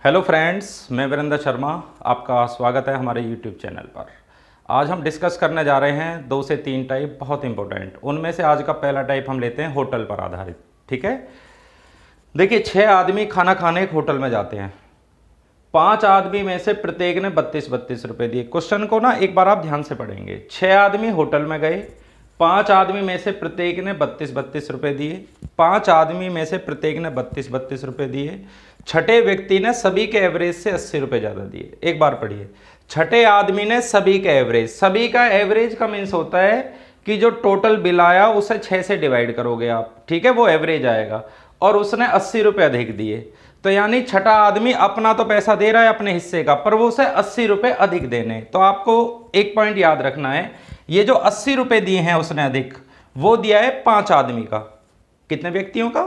Hello friends, मैं वीरेंद्र शर्मा, आपका स्वागत है हमारे यूट्यूब चैनल पर। आज हम डिस्कस करने जा रहे हैं 2 से 3 टाइप बहुत इंपॉर्टेंट। उनमें से आज का पहला टाइप हम लेते हैं होटल पर आधारित। ठीक है, देखिए 6 आदमी खाना खाने एक होटल में जाते हैं। 5 आदमी में से प्रत्येक ने 32-32 रुपये दिए। क्वेश्चन को ना एक बार आप ध्यान से पढ़ेंगे। 6 आदमी होटल में गए, 5 आदमी में से प्रत्येक ने 32-32 रुपये दिए। 5 आदमी में से प्रत्येक ने 32-32 रुपये दिए। छठे व्यक्ति ने सभी के एवरेज से 80 रुपये ज़्यादा दिए। एक बार पढ़िए, छठे आदमी ने सभी के एवरेज, सभी का एवरेज का मीन्स होता है कि जो टोटल बिल आया उसे 6 से डिवाइड करोगे आप, ठीक है, वो एवरेज आएगा। और उसने 80 रुपये अधिक दिए, तो यानी छठा आदमी अपना तो पैसा दे रहा है अपने हिस्से का, पर वो उसे 80 रुपये अधिक देने। तो आपको एक पॉइंट याद रखना है, ये जो 80 रुपये दिए हैं उसने अधिक, वो दिया है 5 आदमी का। कितने व्यक्तियों का?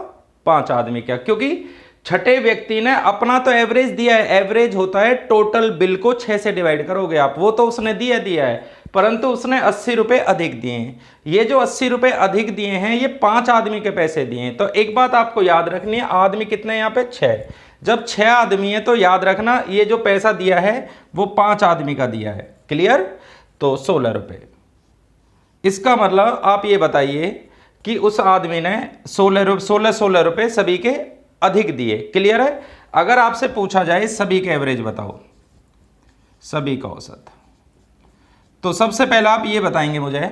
5 आदमी का, क्योंकि छठे व्यक्ति ने अपना तो एवरेज दिया है। एवरेज होता है टोटल बिल को 6 से डिवाइड करोगे आप, वो तो उसने दिया है, परंतु उसने 80 रुपये अधिक दिए हैं। ये जो 80 रुपये अधिक दिए हैं ये 5 आदमी के पैसे दिए हैं। तो एक बात आपको याद रखनी है, आदमी कितने यहाँ पे? 6। जब 6 आदमी है तो याद रखना ये जो पैसा दिया है वो 5 आदमी का दिया है। क्लियर? तो 16 रुपये। इसका मतलब आप ये बताइए कि उस आदमी ने 16 रुपये सभी के अधिक दिए। क्लियर है? अगर आपसे पूछा जाए सभी के एवरेज बताओ, सभी का औसत, तो सबसे पहला आप ये बताएंगे मुझे,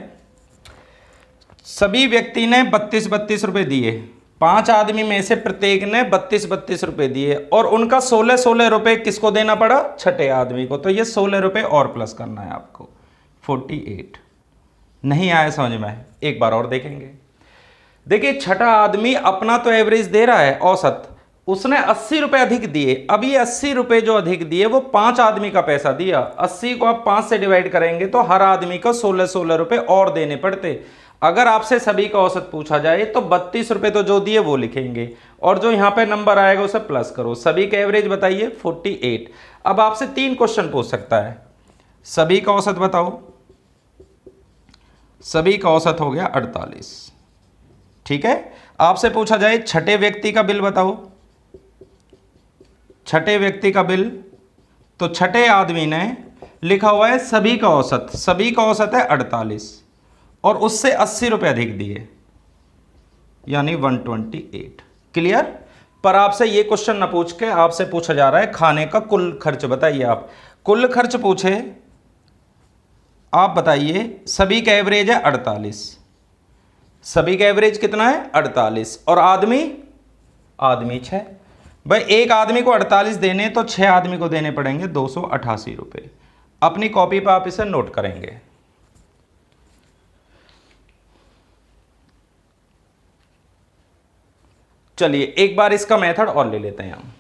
सभी व्यक्ति ने 32-32 रुपये दिए। 5 आदमी में से प्रत्येक ने 32-32 रुपये दिए और उनका 16 रुपये किसको देना पड़ा? छठे आदमी को। तो ये 16 रुपये और प्लस करना है आपको, 48। नहीं आया समझ में? एक बार और देखेंगे। देखिए छठा आदमी अपना तो एवरेज दे रहा है, औसत, उसने 80 रुपये अधिक दिए। अब ये 80 रुपये जो अधिक दिए वो 5 आदमी का पैसा दिया। 80 को आप 5 से डिवाइड करेंगे तो हर आदमी को 16 रुपये और देने पड़ते। अगर आपसे सभी का औसत पूछा जाए तो 32 रुपये तो जो दिए वो लिखेंगे और जो यहाँ पे नंबर आएगा उसे प्लस करो। सभी का एवरेज बताइए 48। अब आपसे 3 क्वेश्चन पूछ सकता है। सभी का औसत बताओ। सभी का औसत हो गया 48। ठीक है, आपसे पूछा जाए छठे व्यक्ति का बिल बताओ। छठे व्यक्ति का बिल, तो छठे आदमी ने लिखा हुआ है सभी का औसत, सभी का औसत है 48 और उससे 80 रुपये अधिक दिए, यानी 128। क्लियर? पर आपसे ये क्वेश्चन ना पूछ के आपसे पूछा जा रहा है खाने का कुल खर्च बताइए। आप कुल खर्च पूछे, आप बताइए सभी का एवरेज है 48, सभी का एवरेज कितना है? 48 और आदमी 6। भाई एक आदमी को 48 देने तो 6 आदमी को देने पड़ेंगे 288 रुपये। अपनी कॉपी पर आप इसे नोट करेंगे। चलिए एक बार इसका मेथड और ले लेते हैं हम।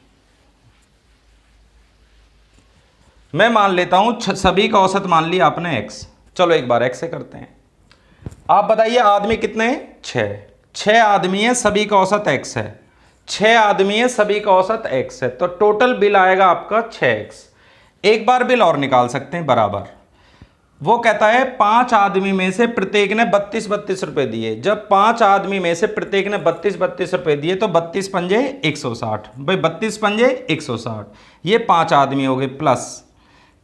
मैं मान लेता हूं सभी का औसत मान लिया आपने x। चलो एक बार x से करते हैं। आप बताइए आदमी कितने हैं? 6 आदमी है, सभी का औसत x है। 6 आदमी है, सभी का औसत x है, तो टोटल बिल आएगा आपका 6x। एक बार बिल और निकाल सकते हैं बराबर। वो कहता है 5 आदमी में से प्रत्येक ने 32-32 रुपये दिए। जब 5 आदमी में से प्रत्येक ने 32-32 रुपये दिए तो 32 पंजे 160। भाई 32 पंजे 160, ये 5 आदमी हो गए प्लस।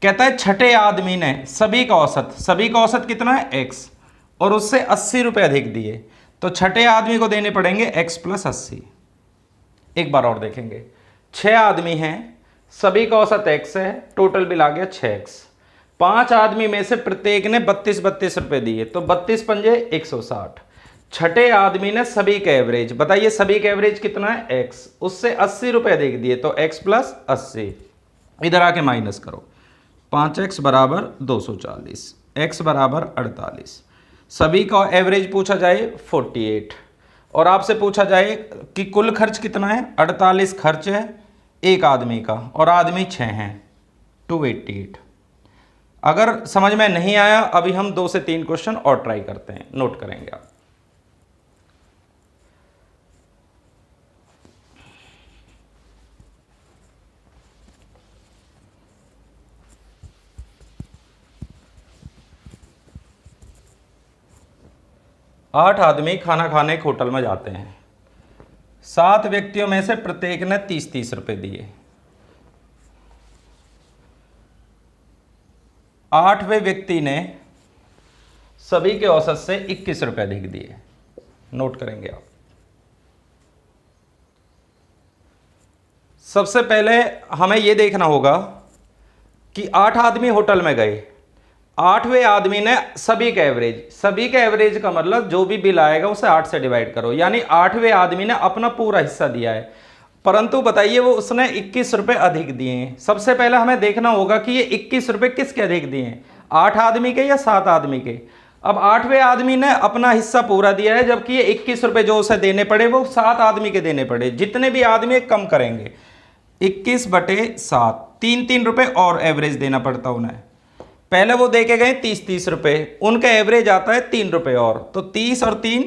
कहता है छठे आदमी ने सभी का औसत, सभी का औसत कितना है? x, और उससे 80 रुपये अधिक दिए, तो छठे आदमी को देने पड़ेंगे x + 80। एक बार और देखेंगे। 6 आदमी हैं, सभी का औसत x है, टोटल बिल आ गया 6x। 5 आदमी में से प्रत्येक ने 32-32 रुपये दिए, तो 32 पंजे 160। छठे आदमी ने सभी का एवरेज, बताइए सभी का एवरेज कितना है? x, उससे 80 रुपये अधिक दिए, तो x + 80। इधर आके माइनस करो, 5x = 240, x = 48। सभी का एवरेज पूछा जाए 48 और आपसे पूछा जाए कि कुल खर्च कितना है? 48 खर्च है एक आदमी का और आदमी 6 हैं, 288। अगर समझ में नहीं आया, अभी हम 2 से 3 क्वेश्चन और ट्राई करते हैं, नोट करेंगे आप। आठ आदमी खाना खाने एक होटल में जाते हैं। 7 व्यक्तियों में से प्रत्येक ने 30-30 रुपये दिए। 8वें व्यक्ति ने सभी के औसत से 21 रुपए अधिक दिए। नोट करेंगे आप। सबसे पहले हमें यह देखना होगा कि 8 आदमी होटल में गए, 8वें आदमी ने सभी का एवरेज का मतलब जो भी बिल आएगा उसे 8 से डिवाइड करो, यानी 8वें आदमी ने अपना पूरा हिस्सा दिया है, परंतु बताइए वो उसने 21 रुपए अधिक दिए हैं। सबसे पहले हमें देखना होगा कि ये 21 रुपए किसके अधिक दिए हैं, 8 आदमी के या 7 आदमी के। अब 8वें आदमी ने अपना हिस्सा पूरा दिया है, जबकि ये 21 रुपए जो उसे देने पड़े वो 7 आदमी के देने पड़े। जितने भी आदमी कम करेंगे 21/7, 3 रुपए और एवरेज देना पड़ता उन्हें। पहले वो दे के गए 30 रुपए, उनका एवरेज आता है 3 रुपए और, तो 30 और 3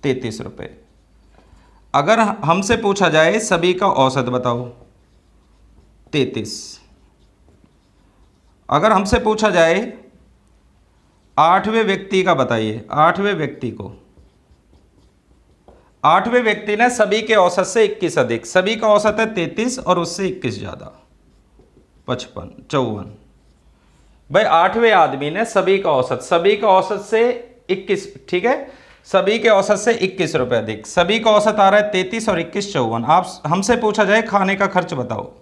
33 रुपए। अगर हमसे पूछा जाए सभी का औसत बताओ 33। अगर हमसे पूछा जाए 8वें व्यक्ति का बताइए, 8वें व्यक्ति ने सभी के औसत से 21 अधिक, सभी का औसत है 33 और उससे 21 ज्यादा 55, 54। भाई 8वें आदमी ने सभी का औसत से 21, ठीक है, सभी के औसत से 21 रुपए अधिक, सभी का औसत आ रहा है 33 और 21 54। आप हमसे पूछा जाए खाने का खर्च बताओ।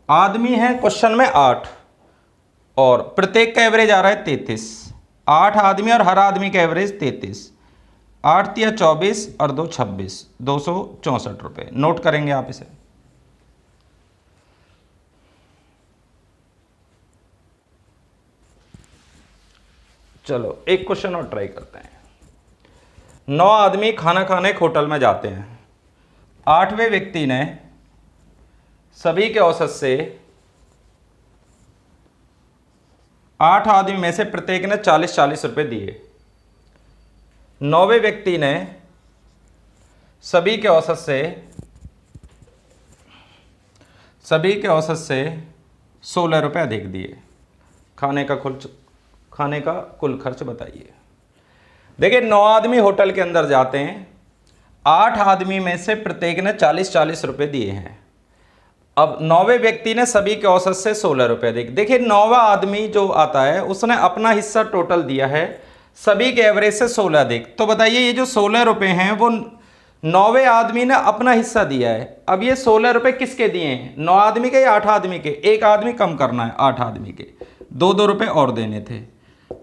आदमी है क्वेश्चन में 8 और प्रत्येक का एवरेज आ रहा है 33। 8 आदमी और हर आदमी का एवरेज 33, 8 या 24 और 2 26, 264 रुपए। नोट करेंगे आप इसे। चलो एक क्वेश्चन और ट्राई करते हैं। 9 आदमी खाना खाने एक होटल में जाते हैं। 8वें व्यक्ति ने सभी के औसत से 8 आदमी में से प्रत्येक ने 40 रुपए दिए। 9वें व्यक्ति ने सभी के औसत से 16 रुपए अधिक दिए। खाने का कुल खर्च बताइए। देखिए 9 आदमी होटल के अंदर जाते हैं, 8 आदमी में से प्रत्येक ने 40 रुपए दिए हैं। अब 9वें व्यक्ति ने सभी के औसत से 16 रुपए अधिक। देखिए 9वां आदमी जो आता है उसने अपना हिस्सा टोटल दिया है सभी के एवरेज से 16 अधिक। तो बताइए ये जो 16 रुपए हैं वो 9वें आदमी ने अपना हिस्सा दिया है। अब ये 16 रुपए किसके दिए हैं, 9 आदमी के या 8 आदमी के? एक आदमी कम करना है, 8 आदमी के 2 रुपए और देने थे।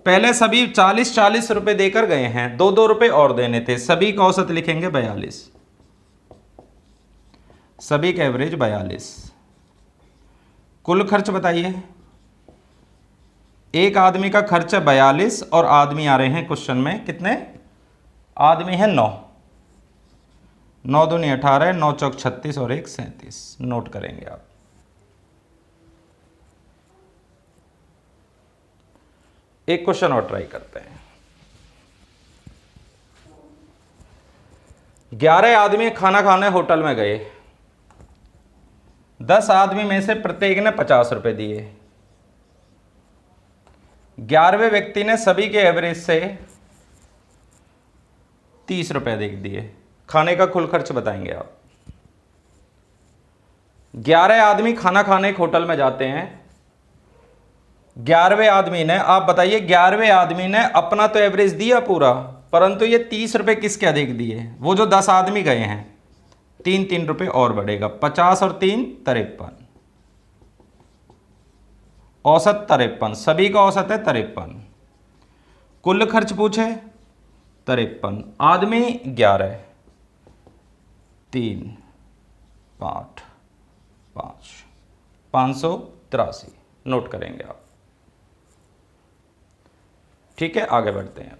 पहले सभी 40 रुपए देकर गए हैं, 2 रुपए और देने थे। सभी का औसत लिखेंगे 42, सभी का एवरेज 42। कुल खर्च बताइए। एक आदमी का खर्च है 42 और आदमी आ रहे हैं क्वेश्चन में कितने? आदमी है 9, 9 दूनी 18, 9 चौक 36 और 1 37। नोट करेंगे आप। एक क्वेश्चन और ट्राई करते हैं। 11 आदमी खाना खाने होटल में गए। 10 आदमी में से प्रत्येक ने 50 रुपए दिए। 11वें व्यक्ति ने सभी के एवरेज से 30 रुपए अधिक दिए। खाने का कुल खर्च बताएंगे आप। 11 आदमी खाना खाने एक होटल में जाते हैं। 11वें आदमी ने, आप बताइए 11वें आदमी ने अपना तो एवरेज दिया पूरा, परंतु ये 30 रुपए किसके अधिक दिए? वो जो 10 आदमी गए हैं, 3 रुपए और बढ़ेगा। 50 और 3 53, औसत 53, सभी का औसत है 53। कुल खर्च पूछे 53, आदमी 11, 3 5 5, 583। नोट करेंगे आप। ठीक है, आगे बढ़ते हैं।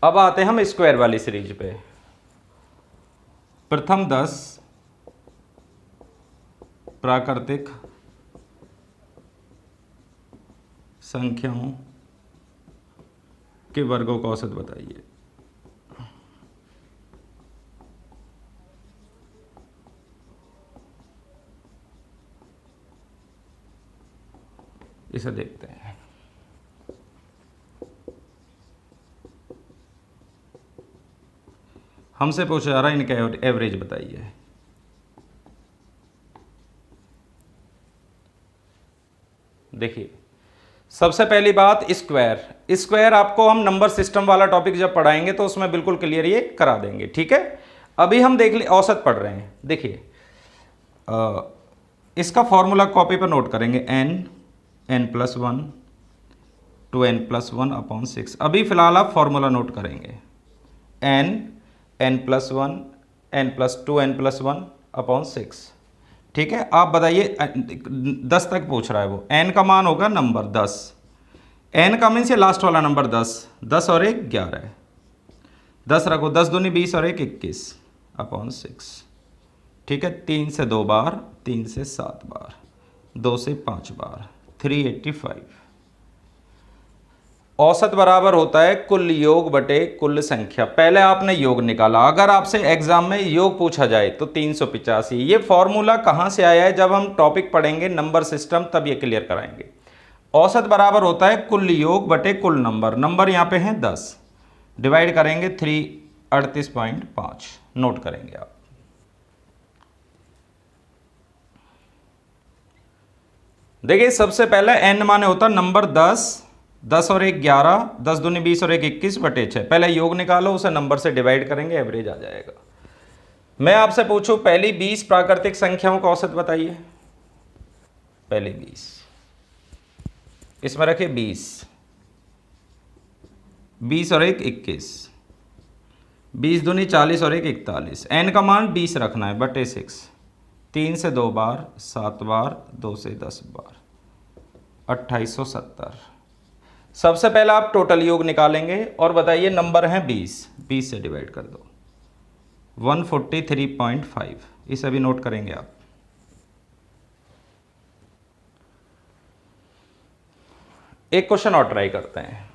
अब आते हैं हम स्क्वायर वाली सीरीज पे। प्रथम 10 प्राकृतिक संख्याओं के वर्गों का औसत बताइए। इसे देखते हैं। हमसे पूछा जा रहा है इनका एवरेज बताइए। देखिए सबसे पहली बात स्क्वायर आपको हम नंबर सिस्टम वाला टॉपिक जब पढ़ाएंगे तो उसमें बिल्कुल क्लियर ये करा देंगे, ठीक है। अभी हम देख ले औसत पढ़ रहे हैं। देखिए इसका फॉर्मूला कॉपी पर नोट करेंगे, n+1 2n+1 अपॉन 6। अभी फिलहाल आप फॉर्मूला नोट करेंगे, n+1 n+2 n+1 अपॉन 6, ठीक है। आप बताइए 10 तक पूछ रहा है वो, n का मान होगा नंबर 10, n का मीन से लास्ट वाला नंबर 10 और 1 11, 10 रखो, 10 दूनी 20 और 1 21 अपॉन 6, ठीक है। 3 से 2 बार, 3 से 7 बार, 2 से 5 बार, 385। औसत बराबर होता है कुल योग बटे कुल संख्या। पहले आपने योग निकाला, अगर आपसे एग्जाम में योग पूछा जाए तो 385। ये फॉर्मूला कहाँ से आया है, जब हम टॉपिक पढ़ेंगे नंबर सिस्टम तब ये क्लियर कराएंगे। औसत बराबर होता है कुल योग बटे कुल नंबर। नंबर यहाँ पे हैं 10, डिवाइड करेंगे 338.5, नोट करेंगे आप। देखिए सबसे पहले n माने होता नंबर 10 और 1 11, 10 दूनी 20 और 1 21 बटे 6। पहले योग निकालो, उसे नंबर से डिवाइड करेंगे, एवरेज आ जाएगा। मैं आपसे पूछूं पहली 20 प्राकृतिक संख्याओं का औसत बताइए। पहली 20, इसमें रखिए 20 और 1 21, 20 दूनी 40 और 1 41। n का मान 20 रखना है बटे 6, 3 से 2 बार, 7 बार, 2 से 10 बार, 2870। सबसे पहले आप टोटल योग निकालेंगे और बताइए नंबर हैं 20 से डिवाइड कर दो, 143.5। इसे भी नोट करेंगे आप। एक क्वेश्चन और ट्राई करते हैं।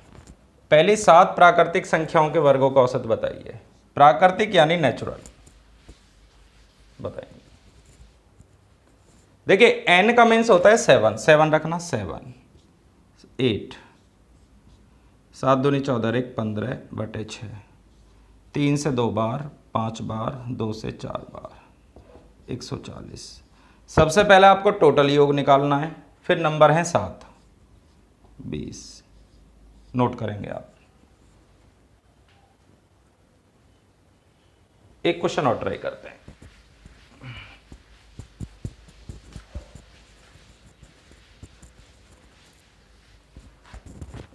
पहली 7 प्राकृतिक संख्याओं के वर्गों का औसत बताइए। प्राकृतिक यानी नेचुरल बताइए। देखिए n का मीन्स होता है 7 रखना, 7 8, 7 दूनी 14 1 15 बटे 6, 3 से 2 बार, 5 बार, 2 से 4 बार, 140। सबसे पहले आपको टोटल योग निकालना है, फिर नंबर है 7 20, नोट करेंगे आप। एक क्वेश्चन और ट्राई करते हैं।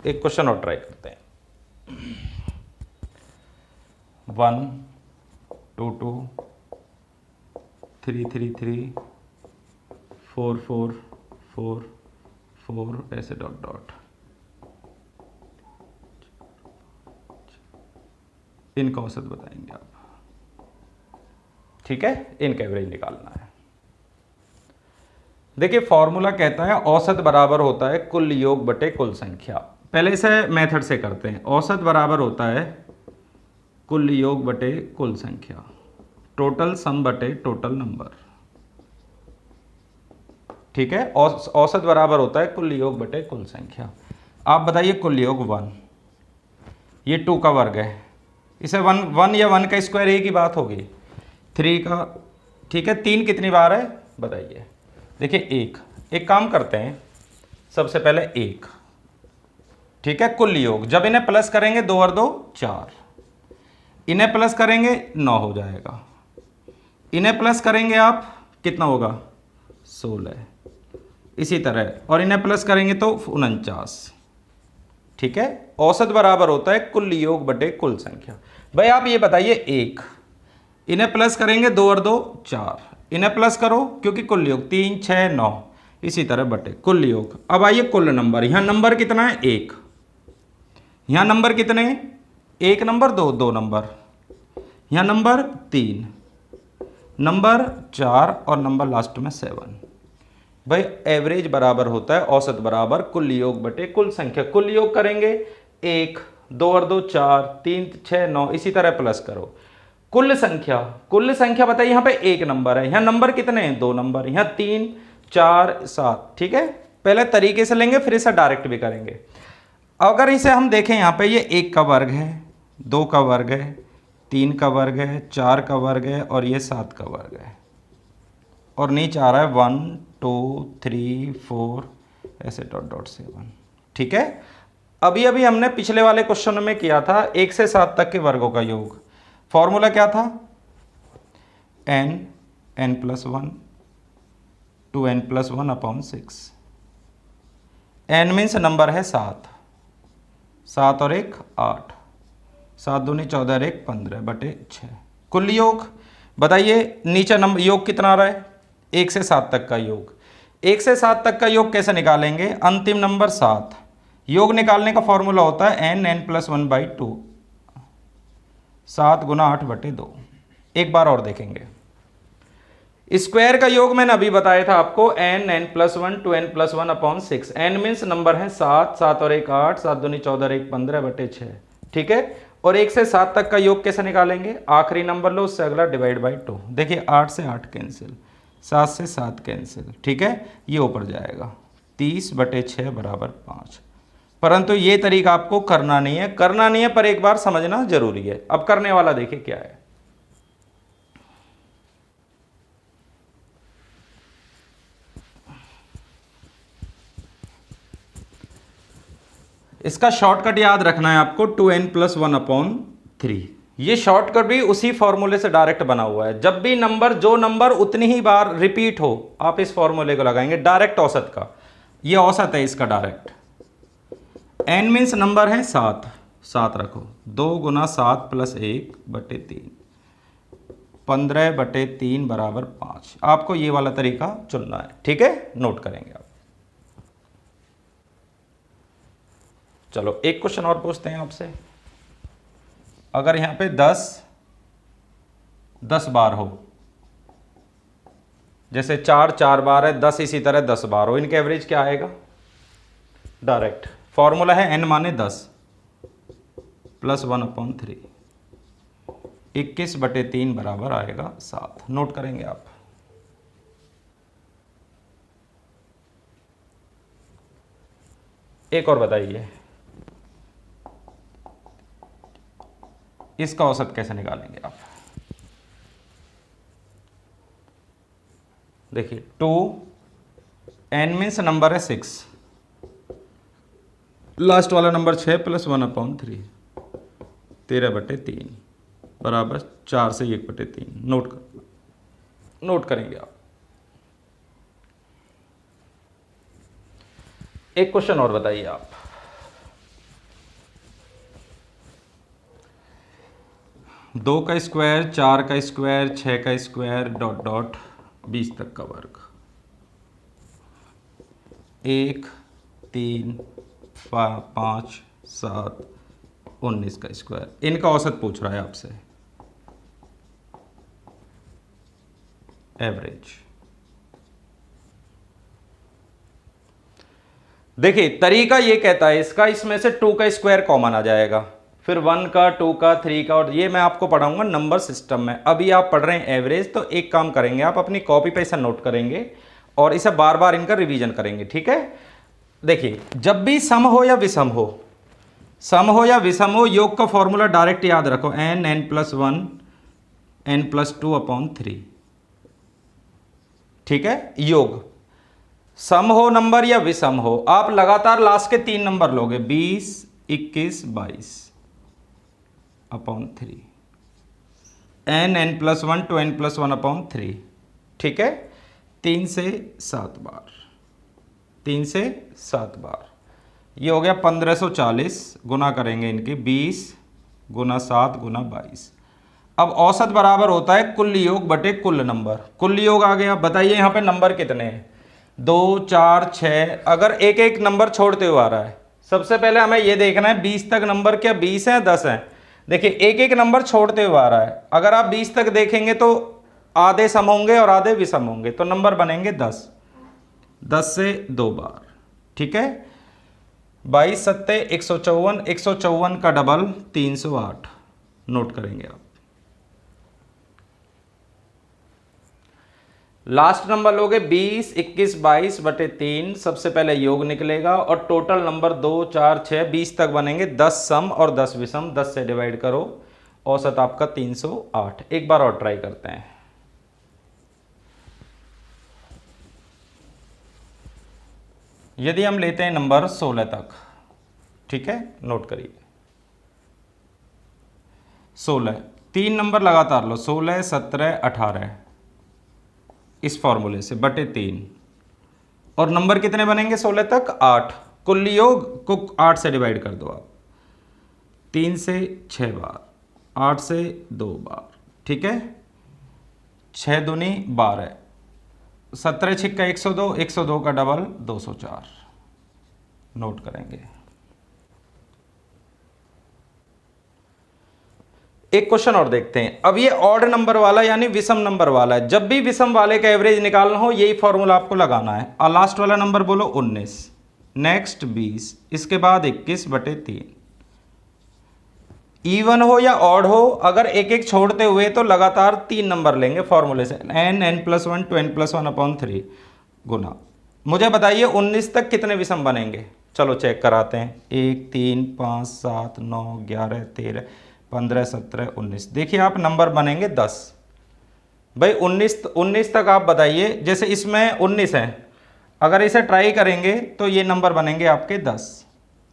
एक क्वेश्चन और ट्राई करते हैं। 1 2 2 3 3 3 4 4 4 4 ऐसे डॉट डॉट। इनका औसत बताएंगे आप, ठीक है। इनका एवरेज निकालना है। देखिए फॉर्मूला कहता है औसत बराबर होता है कुल योग बटे कुल संख्या। पहले इसे मेथड से करते हैं। औसत बराबर होता है कुल योग बटे कुल संख्या, टोटल सम बटे टोटल नंबर, ठीक है। औसत बराबर होता है कुल योग बटे कुल संख्या। आप बताइए कुल योग 1, ये 2 का वर्ग है, इसे 1 या 1 का स्क्वायर एक ही बात होगी। 3 का, ठीक है। 3 कितनी बार है बताइए। देखिए एक काम करते हैं, सबसे पहले 1, ठीक है। कुल योग जब इन्हें प्लस करेंगे 2 और 2 4, इन्हें प्लस करेंगे 9 हो जाएगा, इन्हें प्लस करेंगे आप कितना होगा 16, इसी तरह, और इन्हें प्लस करेंगे तो 49, ठीक है। औसत बराबर होता है कुल योग बटे कुल संख्या। भाई आप ये बताइए 1, इन्हें प्लस करेंगे 2 और 2 4, इन्हें प्लस करो क्योंकि कुल योग 3 6 9, इसी तरह बटे कुल योग। अब आइए कुल नंबर, यहाँ नंबर कितना है 1, यहाँ नंबर कितने, 1 नंबर 2 नंबर, यहाँ नंबर 3 नंबर 4 और नंबर लास्ट में 7। भाई एवरेज बराबर होता है औसत बराबर कुल योग बटे कुल संख्या। कुल योग करेंगे 1 2 और 2 4 3 6 9, इसी तरह प्लस करो। कुल संख्या बताइए, यहाँ पे 1 नंबर है, यहाँ नंबर कितने हैं 2 नंबर, यहाँ 3 4 7, ठीक है। पहले तरीके से लेंगे फिर इसे डायरेक्ट भी करेंगे। अगर इसे हम देखें यहाँ पे ये 1 का वर्ग है, 2 का वर्ग है, 3 का वर्ग है, 4 का वर्ग है और ये 7 का वर्ग है, और नीचे आ रहा है 1 2 3 4 ऐसे डॉट डॉट 7। ठीक है, अभी अभी हमने पिछले वाले क्वेश्चन में किया था 1 से 7 तक के वर्गों का योग। फॉर्मूला क्या था? n+1 2n+1 upon 6। n means number है 7, 7 और 1 8, 7 दूनी 14 और 1 15 बटे 6। कुल योग बताइए, नीचे नंबर योग कितना आ रहा है? 1 से 7 तक का योग। 1 से 7 तक का योग कैसे निकालेंगे? अंतिम नंबर 7, योग निकालने का फॉर्मूला होता है n+1/2, 7 गुना 8 बटे 2। एक बार और देखेंगे, स्क्वायर का योग मैंने अभी बताया था आपको n+1 2n+1 upon 6। n means number है 7, 7 और 1 8, 7 दूनी 14 और 1 15 बटे 6। ठीक है, और 1 से 7 तक का योग कैसे निकालेंगे? आखिरी नंबर लो, उससे अगला डिवाइड बाई 2। देखिए 8 से 8 कैंसिल, 7 से 7 कैंसिल। ठीक है, ये ऊपर जाएगा 30 बटे 6 बराबर 5। परंतु ये तरीका आपको करना नहीं है, करना नहीं है पर एक बार समझना जरूरी है। अब करने वाला देखिए क्या है। इसका शॉर्टकट याद रखना है आपको, 2n+1 अपॉन 3। ये शॉर्टकट भी उसी फॉर्मूले से डायरेक्ट बना हुआ है। जब भी नंबर, जो नंबर उतनी ही बार रिपीट हो, आप इस फॉर्मूले को लगाएंगे, डायरेक्ट औसत का। ये औसत है इसका डायरेक्ट। n मीन्स नंबर है 7, 7 रखो, 2 गुना 7 प्लस 1 बटे 3, 15 बटे 3 बराबर 5। आपको ये वाला तरीका चुनना है। ठीक है, नोट करेंगे आप। चलो एक क्वेश्चन और पूछते हैं आपसे। अगर यहां पे 10 बार हो, जैसे 4 बार है, 10 इसी तरह 10 बार हो, इनके एवरेज क्या आएगा? डायरेक्ट फॉर्मूला है n माने 10 प्लस 1 अपॉन 3, 21 बटे 3 बराबर आएगा 7। नोट करेंगे आप। एक और बताइए, इसका औसत कैसे निकालेंगे आप? देखिए 2, n मीन्स नंबर है 6, लास्ट वाला नंबर 6 प्लस 1 अपॉन 3, 13 बटे 3 बराबर 4 से 1 बटे 3। नोट करेंगे आप। एक क्वेश्चन और बताइए आप। दो का स्क्वायर, 4 का स्क्वायर, 6 का स्क्वायर डॉट डॉट 20 तक का वर्ग, 1 3 5 7 19 का स्क्वायर। इनका औसत पूछ रहा है आपसे, एवरेज। देखिए तरीका ये कहता है इसका, इसमें से 2 का स्क्वायर कॉमन आ जाएगा, फिर 1 का 2 का 3 का, और ये मैं आपको पढ़ाऊंगा नंबर सिस्टम में। अभी आप पढ़ रहे हैं एवरेज, तो एक काम करेंगे, आप अपनी कॉपी पे इसे नोट करेंगे और इसे बार बार इनका रिवीजन करेंगे। ठीक है, देखिए जब भी सम हो या विषम हो, सम हो या विषम हो, योग का फॉर्मूला डायरेक्ट याद रखो, n+1 n+2 अपॉन 3। ठीक है, योग सम हो नंबर या विषम हो, आप लगातार लास्ट के 3 नंबर लोगे, 20 21 22 अपॉन 3, n+1 2n+1 अपॉन 3। ठीक है, 3 से 7 बार, 3 से 7 बार, ये हो गया 1540। गुना करेंगे इनके 20 गुना 7 गुना 22। अब औसत बराबर होता है कुल योग बटे कुल नंबर। कुल योग आ गया। बताइए यहाँ पे नंबर कितने हैं? 2 4 6। अगर एक एक नंबर छोड़ते हुए आ रहा है, सबसे पहले हमें ये देखना है 20 तक नंबर क्या 20 हैं 10 हैं। देखिए एक एक नंबर छोड़ते हुए आ रहा है, अगर आप 20 तक देखेंगे तो आधे सम होंगे और आधे विषम होंगे, तो नंबर बनेंगे 10, 10 से 2 बार। ठीक है, 22 सत्ते 154, 154 का डबल 308। नोट करेंगे आप। लास्ट नंबर लोगे 20 21 22 बटे 3, सबसे पहले योग निकलेगा और टोटल नंबर 2 4 6 20 तक बनेंगे। 10 सम और 10 विषम, 10 से डिवाइड करो औसत आपका 308। एक बार और ट्राई करते हैं। यदि हम लेते हैं नंबर 16 तक, ठीक है, नोट करिए 16, 3 नंबर लगातार लो, 16, 17, 18, इस फॉर्मूले से बटे 3, और नंबर कितने बनेंगे 16 तक? 8। कुल योग को 8 से डिवाइड कर दो आप, 3 से 6 बार, 8 से 2 बार, ठीक है, 6 दूनी 12, 17 छिक्का 102, 102 का डबल 204, नोट करेंगे। एक क्वेश्चन और देखते हैं। अब ये ऑड नंबर वाला यानी विषम नंबर वाला है। जब भी विषम वाले का एवरेज निकालना हो यही फॉर्मूला आपको लगाना है। और लास्ट वाला नंबर बोलो 19, नेक्स्ट 20, इसके बाद 21 बटे 3। इवन हो या ऑड हो, अगर एक एक छोड़ते हुए तो लगातार 3 नंबर लेंगे फॉर्मूले से, n n+1 to n+1/3 गुना। मुझे बताइए 19 तक कितने विषम बनेंगे? चलो चेक कराते हैं। 1 3 5 7 9 11 13 15 17 19। देखिए आप नंबर बनेंगे 10। भाई 19 तक आप बताइए। जैसे इसमें 19 है, अगर इसे ट्राई करेंगे तो ये नंबर बनेंगे आपके 10।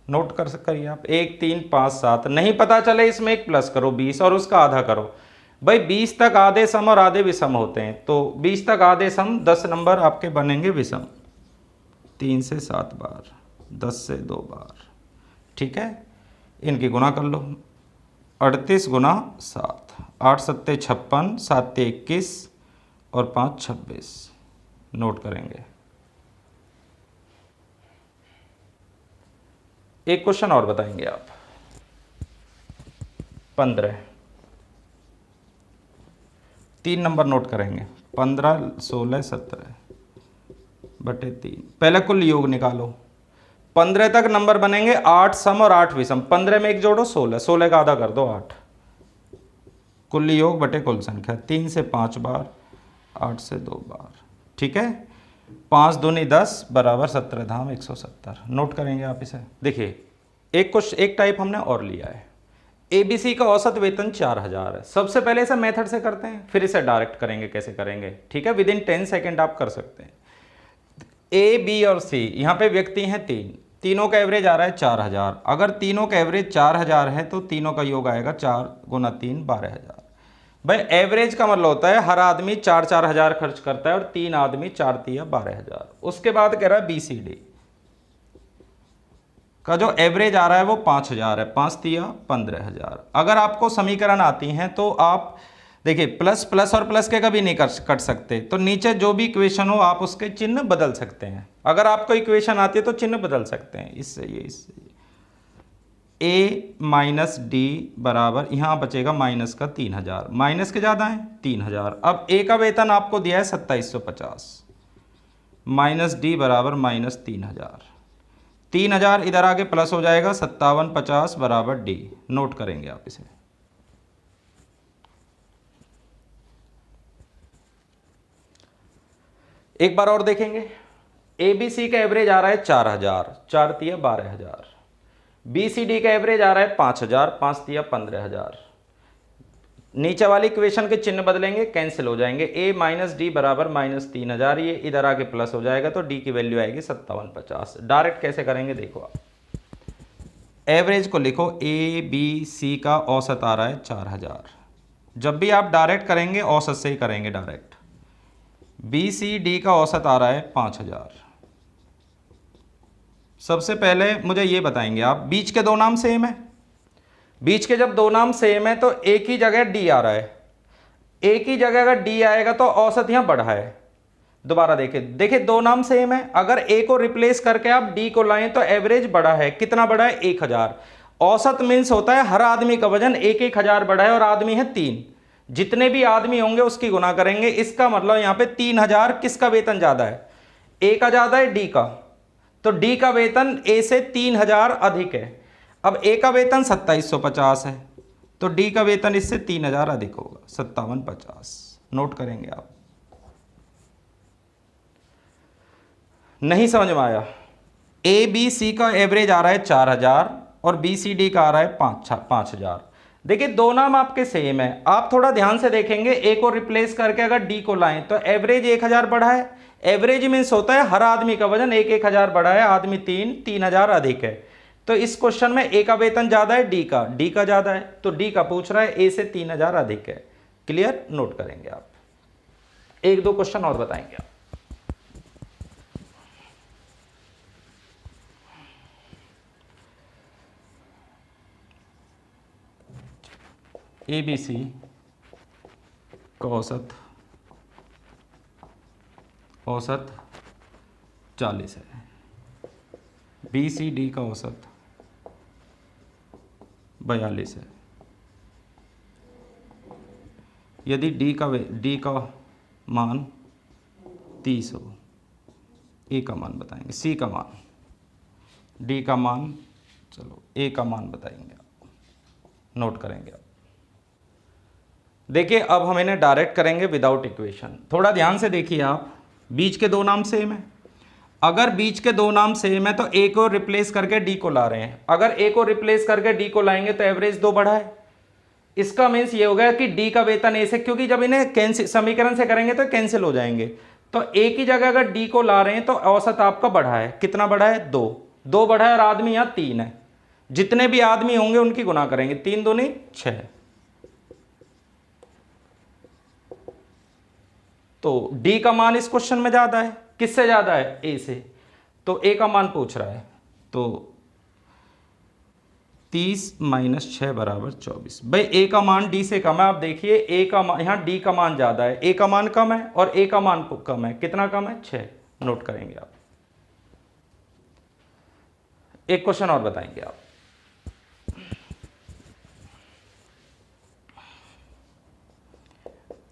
नोट कर करिए आप। 1 3 5 7, नहीं पता चले इसमें एक प्लस करो 20 और उसका आधा करो। भाई 20 तक आधे सम और आधे विषम होते हैं, तो 20 तक आधे सम 10 नंबर आपके बनेंगे विषम। 3 से 7 बार, 10 से 2 बार, ठीक है। इनकी गुना कर लो, 38 गुना 7, 8 7 56, 7 21 और 5 26। नोट करेंगे। एक क्वेश्चन और बताएंगे आप। 15, 3 नंबर नोट करेंगे, 15 16 17 बटे 3। पहले कुल योग निकालो। 15 तक नंबर बनेंगे 8 सम और 8 विषम। 15 में एक जोड़ो 16, 16 का आधा कर दो 8। कुल योग बटे कुल संख्या, 3 से 5 बार, 8 से 2 बार, ठीक है। 5 दूनी 10 बराबर 17 धाम 170। नोट करेंगे आप इसे। देखिए एक टाइप हमने और लिया है। एबीसी का औसत वेतन 4000 है। सबसे पहले इसे मेथड से करते हैं, फिर इसे डायरेक्ट करेंगे। कैसे करेंगे? ठीक है, विद इन 10 सेकेंड आप कर सकते हैं। ए बी और सी, यहाँ पे व्यक्ति हैं 3, तीनों का एवरेज आ रहा है 4000। अगर तीनों का एवरेज 4000 है तो तीनों का योग आएगा 4 गुना 3 12000। भाई एवरेज का मतलब होता है हर आदमी 4-4 हजार खर्च करता है और 3 आदमी 4 तिया 12000। उसके बाद कह रहा है BCD का जो एवरेज आ रहा है वो 5000 है, 5 तिया 15000। अगर आपको समीकरण आती हैं तो आप देखिए प्लस प्लस और प्लस के कभी नहीं कट सकते, तो नीचे जो भी इक्वेशन हो आप उसके चिन्ह बदल सकते हैं। अगर आपको इक्वेशन आती है तो चिन्ह बदल सकते हैं, इससे ये A माइनस डी बराबर, यहाँ बचेगा माइनस का 3000, माइनस के ज़्यादा है 3000। अब A का वेतन आपको दिया है 2750, माइनस डी बराबर माइनस 3000। 3000 इधर आके प्लस हो जाएगा 5750 बराबर डी। नोट करेंगे आप इसे। एक बार और देखेंगे। ABC का एवरेज आ रहा है 4000, 4 तिया 12000। BCD का एवरेज आ रहा है 5000, 5 तिया 15000। नीचे वाली इक्वेशन के चिन्ह बदलेंगे, कैंसिल हो जाएंगे। A माइनस डी बराबर माइनस 3000, ये इधर आके प्लस हो जाएगा तो D की वैल्यू आएगी 5750। डायरेक्ट कैसे करेंगे देखो आप। एवरेज को लिखो, ABC का औसत आ रहा है 4000। जब भी आप डायरेक्ट करेंगे औसत से ही करेंगे डायरेक्ट। BCD का औसत आ रहा है 5000। सबसे पहले मुझे ये बताएंगे आप, बीच के दो नाम सेम है। बीच के जब दो नाम सेम है तो एक ही जगह D आ रहा है। एक ही जगह अगर D आएगा तो औसत यहां बढ़ा है। दोबारा देखिए दो नाम सेम है, अगर A को रिप्लेस करके आप D को लाएं तो एवरेज बढ़ा है। कितना बढ़ा है? 1000। औसत मीन्स होता है हर आदमी का वजन 1000 बढ़ा है और आदमी है 3। जितने भी आदमी होंगे उसकी गुना करेंगे। इसका मतलब यहां पे 3000 किसका वेतन ज्यादा है? A का ज्यादा है D का, तो D का वेतन A से 3000 अधिक है। अब A का वेतन 2750 है तो D का वेतन इससे 3000 अधिक होगा, 5750। नोट करेंगे आप। नहीं समझ में आया? ABC का एवरेज आ रहा है 4000 और BCD का आ रहा है 5000। देखिए दो नाम आपके सेम है, आप थोड़ा ध्यान से देखेंगे, ए को रिप्लेस करके अगर डी को लाएं तो एवरेज 1000 बढ़ा है। एवरेज मीन्स होता है हर आदमी का वजन 1000 बढ़ा है, आदमी 3000 अधिक है। तो इस क्वेश्चन में ए का वेतन ज्यादा है, डी का ज्यादा है, तो डी का पूछ रहा है, ए से 3000 अधिक है। क्लियर, नोट करेंगे आप। एक दो क्वेश्चन और बताएंगे आप। ABC का औसत 40 है, BCD का औसत 42 है। यदि D का मान 30 हो, A का मान बताएंगे, C का मान, D का मान, चलो A का मान बताएंगे आप, नोट करेंगे आप। देखिए अब हम इन्हें डायरेक्ट करेंगे विदाउट इक्वेशन। थोड़ा ध्यान से देखिए आप, बीच के दो नाम सेम है। अगर बीच के दो नाम सेम है तो ए को रिप्लेस करके डी को ला रहे हैं। अगर ए को रिप्लेस करके डी को लाएंगे तो एवरेज 2 बढ़ा है। इसका मीन्स ये हो गया कि डी का वेतन ए से, क्योंकि जब इन्हें कैंसिल समीकरण से करेंगे तो कैंसिल हो जाएंगे, तो ए की जगह अगर डी को ला रहे हैं तो औसत आपका बढ़ा है। कितना बढ़ा है? 2 बढ़ा है, और आदमी यहाँ 3 है। जितने भी आदमी होंगे उनकी गुना करेंगे, 3 दूनी 6। तो डी का मान इस क्वेश्चन में ज्यादा है। किससे ज्यादा है? ए से। तो ए का मान पूछ रहा है, तो 30 - 6 = 24। भाई ए का मान डी से कम है। आप देखिए ए का मान, यहाँ डी का मान ज्यादा है, ए का मान कम है, और ए का मान कम है। कितना कम है? 6। नोट करेंगे आप। एक क्वेश्चन और बताएंगे आप।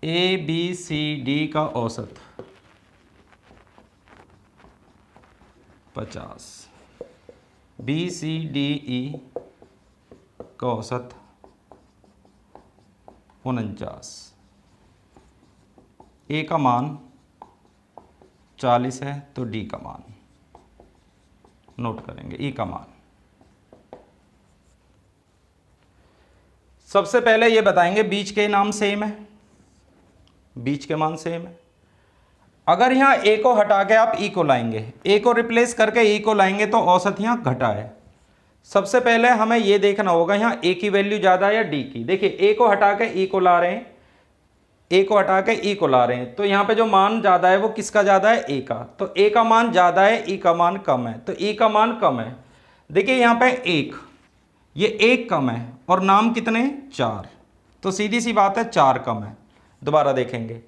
ABCD का औसत 50, BCDE का औसत 49, ए का मान 40 है, तो डी का मान नोट करेंगे, ई का मान। सबसे पहले ये बताएंगे बीच के नाम सेम है, बीच के मान सेम है। अगर यहां ए को हटा के आप ई को लाएंगे, ए को रिप्लेस करके ई को लाएंगे तो औसत यहां घटा है। सबसे पहले हमें यह देखना होगा यहां ए की वैल्यू ज्यादा है या डी की। देखिए ए को हटा के ई को ला रहे हैं, ए को हटा के ई को ला रहे हैं, तो यहां पे जो मान ज्यादा है वो किसका ज्यादा है? ए का। तो ए का मान ज्यादा है, ई का मान कम है, तो ई का मान कम है। देखिए यहां पे 1, ये 1 कम है, और नाम कितने? 4, तो सीधी सी बात है 4 कम है। दोबारा देखेंगे,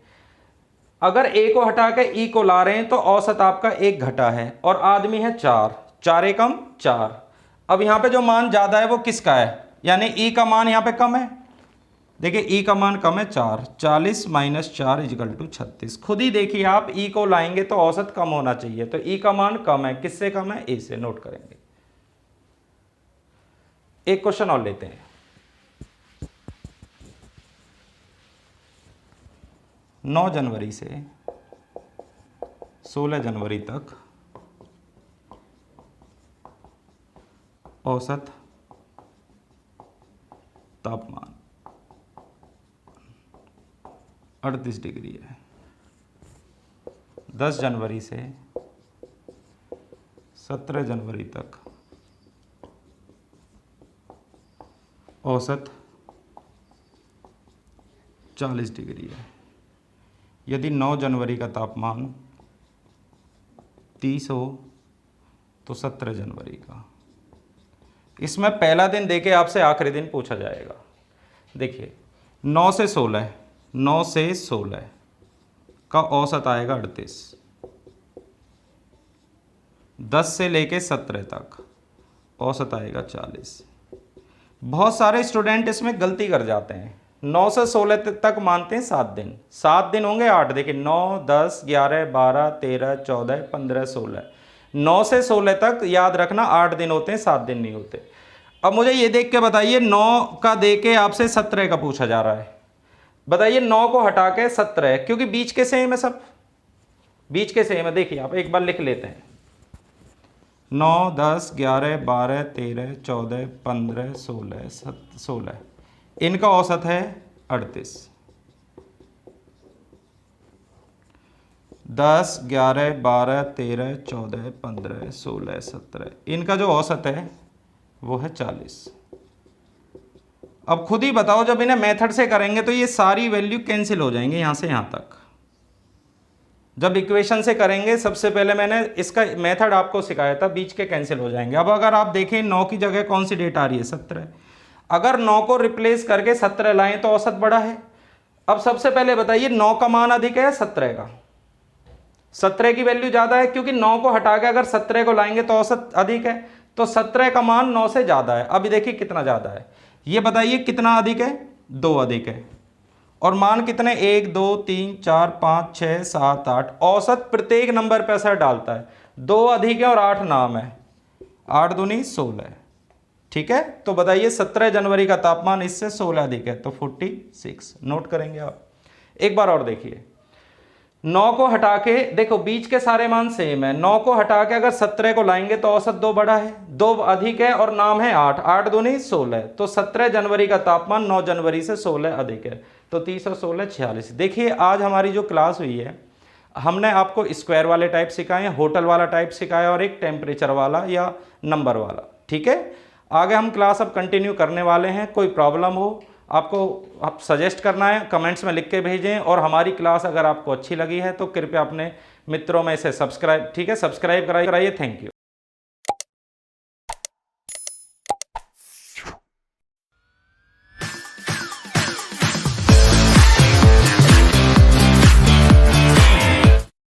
अगर ए को हटा के ई को ला रहे हैं तो औसत आपका 1 घटा है, और आदमी है 4, 4 एकम 4। अब यहां पे जो मान ज्यादा है वो किसका है? यानी ई का मान यहां पे कम है। देखिए ई का मान कम है 4, 40 - 4 = 36। खुद ही देखिए आप, ई को लाएंगे तो औसत कम होना चाहिए, तो ई का मान कम है। किससे कम है? ए से। नोट करेंगे। एक क्वेश्चन और लेते हैं। 9 जनवरी से 16 जनवरी तक औसत तापमान 38 डिग्री है। 10 जनवरी से 17 जनवरी तक औसत 40 डिग्री है। यदि 9 जनवरी का तापमान 30 हो तो 17 जनवरी का। इसमें पहला दिन देके आपसे आखिरी दिन पूछा जाएगा। देखिए 9 से 16 का औसत आएगा 38। 10 से लेके 17 तक औसत आएगा 40। बहुत सारे स्टूडेंट इसमें गलती कर जाते हैं। 9 से 16 तक मानते हैं 7 दिन, 7 दिन होंगे 8। देखिए 9, 10, 11, 12, 13, 14, 15, 16। 9 से 16 तक याद रखना 8 दिन होते हैं, 7 दिन नहीं होते। अब मुझे ये देख के बताइए, 9 का दे के आपसे 17 का पूछा जा रहा है। बताइए 9 को हटा के 17 है, क्योंकि बीच के सेम है, सब बीच के सेम है। देखिए आप एक बार लिख लेते हैं, 9, 10, 11, 12, 13, 14, 15, 16, 16। इनका औसत है 38। 10, 11, 12, 13, 14, 15, 16, 17, इनका जो औसत है वो है 40। अब खुद ही बताओ, जब इन्हें मेथड से करेंगे तो ये सारी वैल्यू कैंसिल हो जाएंगे यहाँ से यहाँ तक। जब इक्वेशन से करेंगे, सबसे पहले मैंने इसका मेथड आपको सिखाया था, बीच के कैंसिल हो जाएंगे। अब अगर आप देखें 9 की जगह कौन सी डेट आ रही है, 17। अगर 9 को रिप्लेस करके 17 लाएं तो औसत बड़ा है। अब सबसे पहले बताइए 9 का मान अधिक है या 17 का? 17 की वैल्यू ज़्यादा है, क्योंकि 9 को हटा के अगर 17 को लाएंगे तो औसत अधिक है, तो 17 का मान 9 से ज़्यादा है। अभी देखिए कितना ज़्यादा है, ये बताइए कितना अधिक है? 2 अधिक है। और मान कितने? 1, 2, 3, 4, 5, 6, 7, 8। औसत प्रत्येक नंबर पर असर डालता है। 2 अधिक है और 8 नाम है, 8 दूनी 16। ठीक है, तो बताइए 17 जनवरी का तापमान इससे 16 अधिक है, तो 46। नोट करेंगे आप। एक बार और देखिए, 9 को हटा के देखो, बीच के सारे मान सेम है। 9 को हटा के अगर 17 को लाएंगे तो औसत 2 बड़ा है, 2 अधिक है और नाम है 8, 8 दूनी 16। तो 17 जनवरी का तापमान 9 जनवरी से 16 अधिक है, तो 30 और 16 46। देखिए आज हमारी जो क्लास हुई है, हमने आपको स्क्वायर वाले टाइप सिखाए, होटल वाला टाइप सिखाया और एक टेम्परेचर वाला या नंबर वाला। ठीक है, आगे हम क्लास अब कंटिन्यू करने वाले हैं। कोई प्रॉब्लम हो आपको, आप सजेस्ट करना है, कमेंट्स में लिख के भेजें। और हमारी क्लास अगर आपको अच्छी लगी है तो कृपया अपने मित्रों में से सब्सक्राइब, ठीक है, सब्सक्राइब कराइए। Thank you.